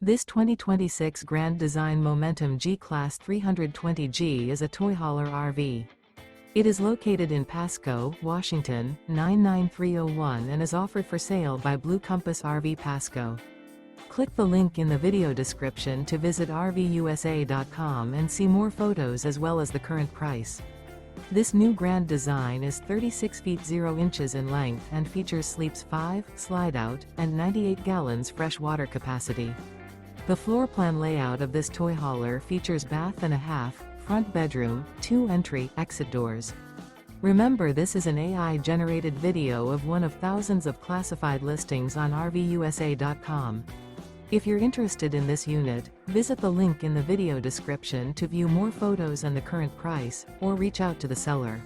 This 2026 Grand Design Momentum G-Class 320G is a toy hauler RV. It is located in Pasco, Washington, 99301 and is offered for sale by Blue Compass RV Pasco. Click the link in the video description to visit RVUSA.com and see more photos as well as the current price. This new Grand Design is 36 feet 0 inches in length and features sleeps 5, slide-out, and 98 gallons fresh water capacity. The floor plan layout of this toy hauler features bath and a half, front bedroom, 2 entry/exit doors. Remember, this is an AI-generated video of one of thousands of classified listings on RVUSA.com. If you're interested in this unit, visit the link in the video description to view more photos and the current price, or reach out to the seller.